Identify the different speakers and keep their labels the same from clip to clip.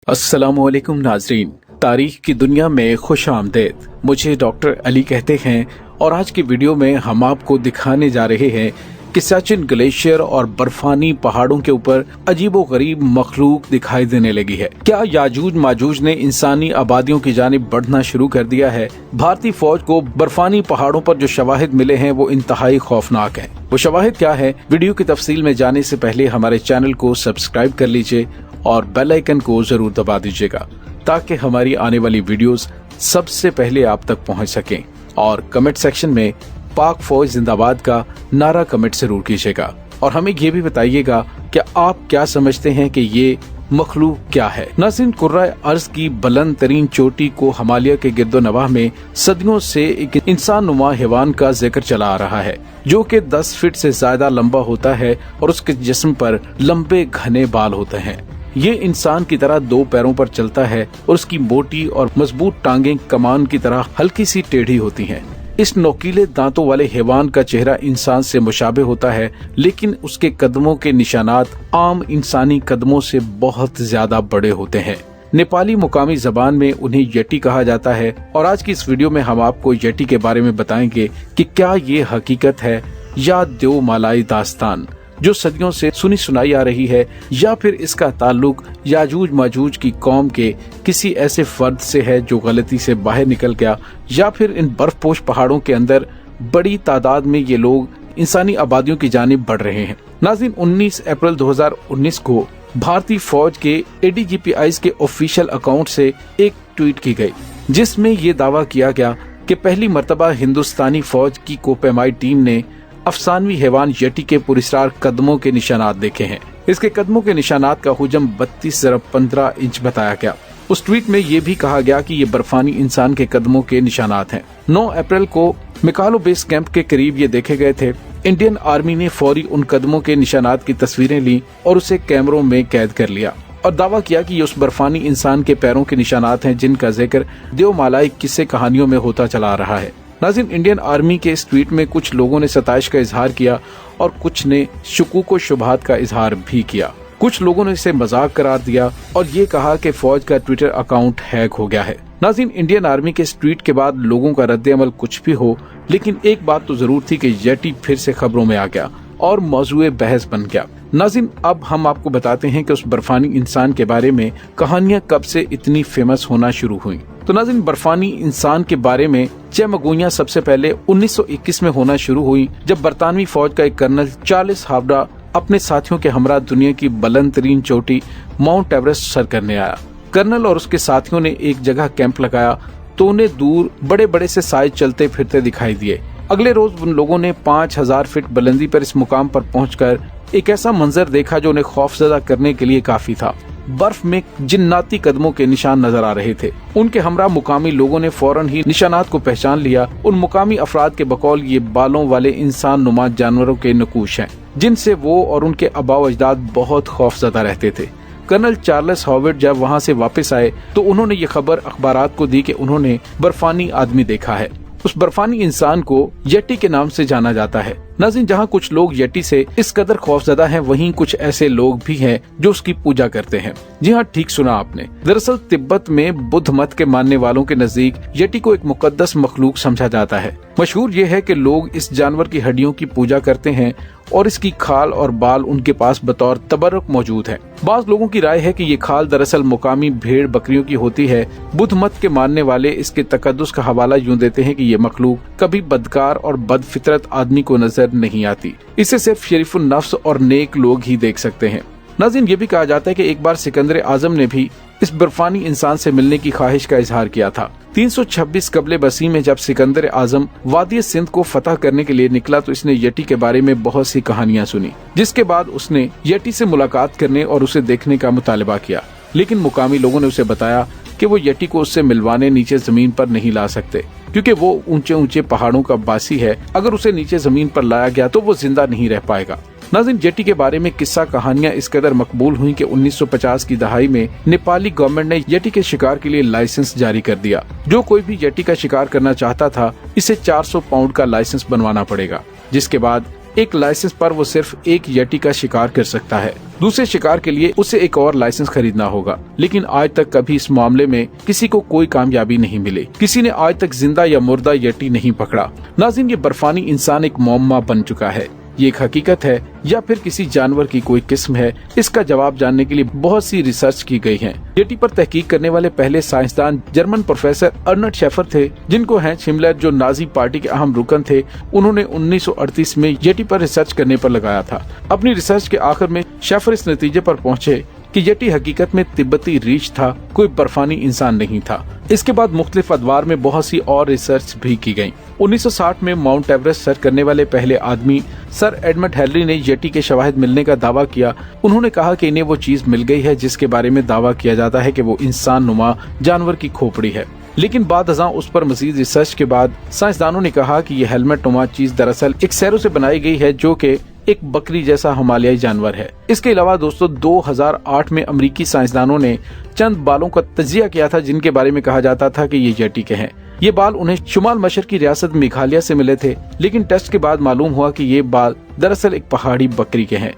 Speaker 1: अस्सलाम वालेकुम नाजरीन, तारीख की दुनिया में खुश आमदेद। मुझे डॉक्टर अली कहते हैं और आज की वीडियो में हम आपको दिखाने जा रहे हैं कि सियाचिन ग्लेशियर और बर्फानी पहाड़ों के ऊपर अजीबोगरीब मखलूक दिखाई देने लगी है। क्या याजूज माजूज ने इंसानी आबादियों की जानिब बढ़ना शुरू कर दिया है? भारतीय फौज को बर्फानी पहाड़ों पर जो शवाहिद मिले हैं वो इंतहाई खौफनाक हैं। वो शवाहिद क्या है? वीडियो की तफसील में जाने से पहले हमारे चैनल को सब्सक्राइब कर लीजिए और बेल आइकन को जरूर दबा दीजिएगा ताकि हमारी आने वाली वीडियोस सबसे पहले आप तक पहुंच सकें। और कमेंट सेक्शन में पाक फौज जिंदाबाद का नारा कमेंट जरूर कीजिएगा और हमें ये भी बताइएगा कि आप क्या समझते हैं कि ये मखलूक क्या है। नाज़रीन, कुर्रा अर्ज की बुलंद तरीन चोटी को हिमालय के गिरदोनवाह में सदियों से एक इंसान नुमा हैवान का जिक्र चला आ रहा है जो कि 10 फीट से ज्यादा लंबा होता है और उसके जिस्म पर लंबे घने बाल होते हैं। ये इंसान की तरह 2 पैरों पर चलता है और उसकी मोटी और मजबूत टांगें कमान की तरह हल्की सी टेढ़ी होती हैं। इस नोकीले दांतों वाले हैवान का चेहरा इंसान से मुशाबे होता है, लेकिन उसके कदमों के निशानात आम इंसानी कदमों से बहुत ज्यादा बड़े होते हैं। नेपाली मुकामी जबान में उन्हें यटी कहा जाता है और आज की इस वीडियो में हम आपको यटी के बारे में बताएंगे कि क्या ये हकीकत है या देवमालाई दास्तान जो सदियों से सुनी सुनाई आ रही है, या फिर इसका ताल्लुक याजूज माजूज की कौम के किसी ऐसे फर्द से है जो गलती से बाहर निकल गया, या फिर इन बर्फपोश पहाड़ों के अंदर बड़ी तादाद में ये लोग इंसानी आबादियों की जानिब बढ़ रहे हैं। नाज़रीन, 19 अप्रैल 2019 को भारतीय फौज के ADGPI के ऑफिशियल अकाउंट से एक ट्वीट की गई जिसमें ये दावा किया गया कि पहली मर्तबा हिंदुस्तानी फौज की कोपेमाई टीम ने अफसानवी हैवान यटी के पुरस्कार कदमों के निशानात देखे हैं। इसके कदमों के निशानात का हुजम 32.15 इंच बताया गया। उस ट्वीट में ये भी कहा गया कि ये बर्फानी इंसान के कदमों के निशानात हैं। 9 अप्रैल को मिकालो बेस कैंप के करीब ये देखे गए थे। इंडियन आर्मी ने फौरी उन कदमों के निशानात की तस्वीरें ली और उसे कैमरों में कैद कर लिया और दावा किया कि ये उस बर्फानी इंसान के पैरों के निशानात हैं जिनका जिक्र देवमालाई किस्से कहानियों में होता चला आ रहा है। नाज़रीन, इंडियन आर्मी के इस ट्वीट में कुछ लोगों ने सताइश का इजहार किया और कुछ ने शुकूक व शुबहात का इजहार भी किया। कुछ लोगों ने इसे मजाक करार दिया और ये कहा कि फौज का ट्विटर अकाउंट हैक हो गया है। नाज़रीन, इंडियन आर्मी के इस ट्वीट के बाद लोगों का रद्द अमल कुछ भी हो, लेकिन एक बात तो जरूर थी कि यटी फिर से खबरों में आ गया और मौजूए बहस बन गया। नाज़रीन, अब हम आपको बताते हैं कि उस बर्फानी इंसान के बारे में कहानियां कब से इतनी फेमस होना शुरू हुई। तो नाज़रीन, बर्फानी इंसान के बारे में चमगोइयां सबसे पहले 1921 में होना शुरू हुई जब बरतानवी फौज का एक कर्नल चार्ल्स हावड़ा अपने साथियों के हमरा दुनिया की बुलंद तरीन चोटी माउंट एवरेस्ट सर करने आया। कर्नल और उसके साथियों ने एक जगह कैंप लगाया तो उन्हें दूर बड़े बड़े से साइज चलते फिरते दिखाई दिए। अगले रोज उन लोगों ने 5000 फीट बुलंदी पर इस मुकाम पर पहुंचकर एक ऐसा मंजर देखा जो उन्हें खौफजदा करने के लिए काफी था। बर्फ में जिन्नाती कदमों के निशान नजर आ रहे थे। उनके हमरा मुकामी लोगों ने फौरन ही निशानात को पहचान लिया। उन मुकामी अफराद के बकौल ये बालों वाले इंसान नुमा जानवरों के नकूश हैं जिनसे वो और उनके आबा अजदाद बहुत खौफजदा रहते थे। कर्नल चार्ल्स हावर्ड जब वहाँ से वापस आए तो उन्होंने ये खबर अखबारात को दी कि उन्होंने बर्फानी आदमी देखा है। उस बर्फानी इंसान को यटी के नाम से जाना जाता है। नाज़रीन, जहाँ कुछ लोग यटी से इस कदर खौफजदा हैं, वहीं कुछ ऐसे लोग भी हैं जो उसकी पूजा करते हैं। जी हाँ, ठीक सुना आपने। दरअसल तिब्बत में बुद्ध मत के मानने वालों के नजदीक यटी को एक मुकद्दस मखलूक समझा जाता है। मशहूर ये है कि लोग इस जानवर की हड्डियों की पूजा करते हैं और इसकी खाल और बाल उनके पास बतौर तबर्रुक मौजूद है। बाज लोगों की राय है कि ये खाल दरअसल मुकामी भेड़ बकरियों की होती है। बुद्ध मत के मानने वाले इसके तकद्दुस का हवाला यूं देते हैं कि ये मखलूक कभी बदकार और बदफितरत आदमी को नजर नहीं आती। इसे सिर्फ शरीफुल नफ्स और नेक लोग ही देख सकते हैं। नाज़रीन, ये भी कहा जाता है कि एक बार सिकंदर आजम ने भी इस बर्फानी इंसान से मिलने की ख्वाहिश का इजहार किया था। 326 कबले बसी में जब सिकंदर आजम वादी सिंध को फतह करने के लिए निकला तो इसने यटी के बारे में बहुत सी कहानियां सुनी, जिसके बाद उसने यटी से मुलाकात करने और उसे देखने का मुतालबा किया। लेकिन मुकामी लोगों ने उसे बताया कि वो यटी को उससे मिलवाने नीचे जमीन पर नहीं ला सकते क्योंकि वो ऊंचे ऊंचे पहाड़ों का बासी है। अगर उसे नीचे जमीन पर लाया गया तो वो जिंदा नहीं रह पाएगा। नाज़रीन, यटी के बारे में किस्सा कहानियां इस कदर मकबूल हुई कि 1950 की दहाई में नेपाली गवर्नमेंट ने यटी के शिकार के लिए लाइसेंस जारी कर दिया। जो कोई भी यटी का शिकार करना चाहता था इसे 400 पाउंड का लाइसेंस बनवाना पड़ेगा, जिसके बाद एक लाइसेंस पर वो सिर्फ एक यटी का शिकार कर सकता है। दूसरे शिकार के लिए उसे एक और लाइसेंस खरीदना होगा। लेकिन आज तक कभी इस मामले में किसी को कोई कामयाबी नहीं मिली। किसी ने आज तक जिंदा या मुर्दा यटी नहीं पकड़ा। नाज़रीन, ये बर्फानी इंसान एक मुअम्मा बन चुका है। ये एक हकीकत है या फिर किसी जानवर की कोई किस्म है, इसका जवाब जानने के लिए बहुत सी रिसर्च की गई है। यटी पर तहकीक करने वाले पहले साइंसदान जर्मन प्रोफेसर अर्नट शेफर थे, जिनको हैंस हिमलर जो नाजी पार्टी के अहम रुकन थे, उन्होंने 1938 में यटी पर रिसर्च करने पर लगाया था। अपनी रिसर्च के आखिर में शेफर इस नतीजे पर पहुंचे कि यटी हकीकत में तिब्बती रीछ था, कोई बर्फानी इंसान नहीं था। इसके बाद मुख्तलिफ अदवार में बहुत सी और रिसर्च भी की गयी। 1960 में माउंट एवरेस्ट सर करने वाले पहले आदमी सर एडमंड हिलरी ने यटी के शवाहिद मिलने का दावा किया। उन्होंने कहा कि इन्हें वो चीज मिल गई है जिसके बारे में दावा किया जाता है कि वो इंसान नुमा जानवर की खोपड़ी है। लेकिन बाद अज़ां उस पर मजीद रिसर्च के बाद साइंसदानों ने कहा कि ये हेलमेट नुमा चीज दरअसल एक सैरों से बनाई गई है, जो कि एक बकरी जैसा हिमालयी जानवर है। इसके अलावा दोस्तों 2008 में अमेरिकी साइंसदानों ने चंद बालों का तजिया किया था जिनके बारे में कहा जाता था कि ये यटी के हैं। ये बाल उन्हें शुमाल मशरक की रियासत मेघालय से मिले थे, लेकिन टेस्ट के बाद मालूम हुआ कि ये बाल दरअसल एक पहाड़ी बकरी के हैं।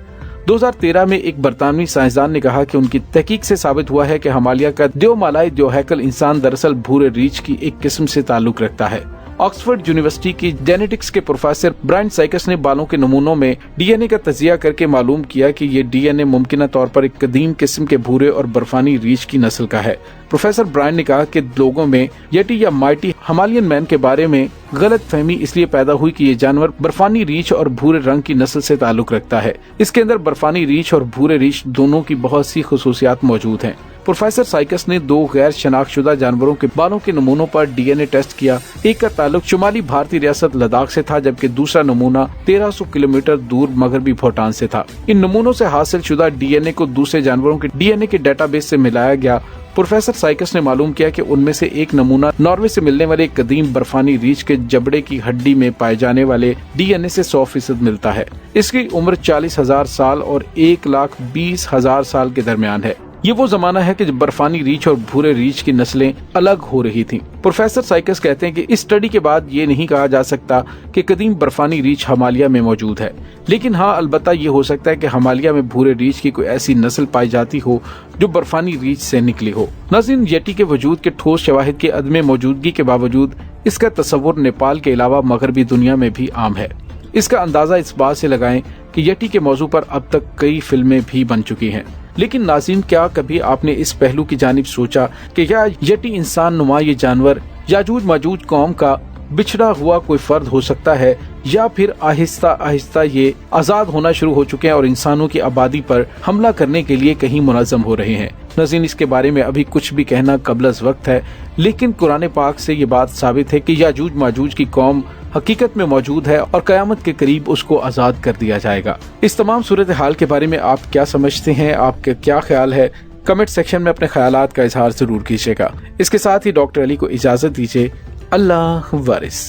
Speaker 1: 2013 में एक बरतानवी साइंसदान ने कहा कि उनकी तहकीक से साबित हुआ है कि हिमालय का देवमालाई देवहैकल इंसान दरअसल भूरे रीछ की एक किस्म से ताल्लुक रखता है। ऑक्सफोर्ड यूनिवर्सिटी की जेनेटिक्स के प्रोफेसर ब्रायन साइकस ने बालों के नमूनों में डीएनए का तजिया करके मालूम किया कि ये डीएनए मुमकिना तौर पर एक कदीम किस्म के भूरे और बर्फानी रीछ की नस्ल का है। प्रोफेसर ब्रायन ने कहा कि लोगों में यटी या माइटी हिमालयन मैन के बारे में गलत फहमी इसलिए पैदा हुई कि ये जानवर बर्फानी रीछ और भूरे रंग की नस्ल से ताल्लुक रखता है। इसके अंदर बर्फानी रीछ और भूरे रीछ दोनों की बहुत सी खुसूसियात मौजूद हैं। प्रोफेसर साइकस ने 2 गैर शनाख्तशुदा जानवरों के बालों के नमूनों पर डीएनए टेस्ट किया। एक का ताल्लुक शुमाली भारतीय रियासत लद्दाख से था, जबकि दूसरा नमूना 1300 किलोमीटर दूर मगरबी भूटान से था। इन नमूनों से हासिल शुदा डीएनए को दूसरे जानवरों के डीएनए के डेटाबेस से मिलाया गया। प्रोफेसर साइकस ने मालूम किया कि उनमें से एक नमूना नॉर्वे से मिलने वाले कदीम बर्फानी रीछ के जबड़े की हड्डी में पाए जाने वाले डीएनए से 100% मिलता है। इसकी उम्र 40,000 साल और 1,20,000 साल के दरमियान है। ये वो जमाना है कि जब बर्फानी रीछ और भूरे रीछ की नस्लें अलग हो रही थीं। प्रोफेसर साइकस कहते हैं कि इस स्टडी के बाद ये नहीं कहा जा सकता कि कदीम बर्फानी रीछ हिमालय में मौजूद है, लेकिन हाँ अलबत्ता ये हो सकता है कि हिमालय में भूरे रीछ की कोई ऐसी नस्ल पाई जाती हो जो बर्फानी रीछ से निकली हो। नाज़रीन, यटी के वजूद के ठोस शवाहिद के अदम मौजूदगी के बावजूद इसका तस्वुर नेपाल के अलावा मगरबी दुनिया में भी आम है। इसका अंदाजा इस बात से लगाएं कि यटी के मौजू पर अब तक कई फिल्में भी बन चुकी हैं। लेकिन नाज़रीन, क्या कभी आपने इस पहलू की जानिब सोचा कि क्या यटी इंसान नुमा ये जानवर याजूज माजूज कौम का बिछड़ा हुआ कोई फर्द हो सकता है, या फिर आहिस्ता आहिस्ता ये आजाद होना शुरू हो चुके हैं और इंसानों की आबादी पर हमला करने के लिए कहीं मुनज़्ज़म हो रहे हैं। नाज़रीन, इसके बारे में अभी कुछ भी कहना कबल वक्त है, लेकिन कुरान पाक से ये बात साबित है कि याजूज माजूज की कौम हकीकत में मौजूद है और कयामत के करीब उसको आजाद कर दिया जाएगा। इस तमाम सूरत हाल के बारे में आप क्या समझते हैं, आपके क्या ख्याल है? कमेंट सेक्शन में अपने ख्यालात का इजहार जरूर कीजिएगा। इसके साथ ही डॉक्टर अली को इजाजत दीजिए। अल्लाह वारिस।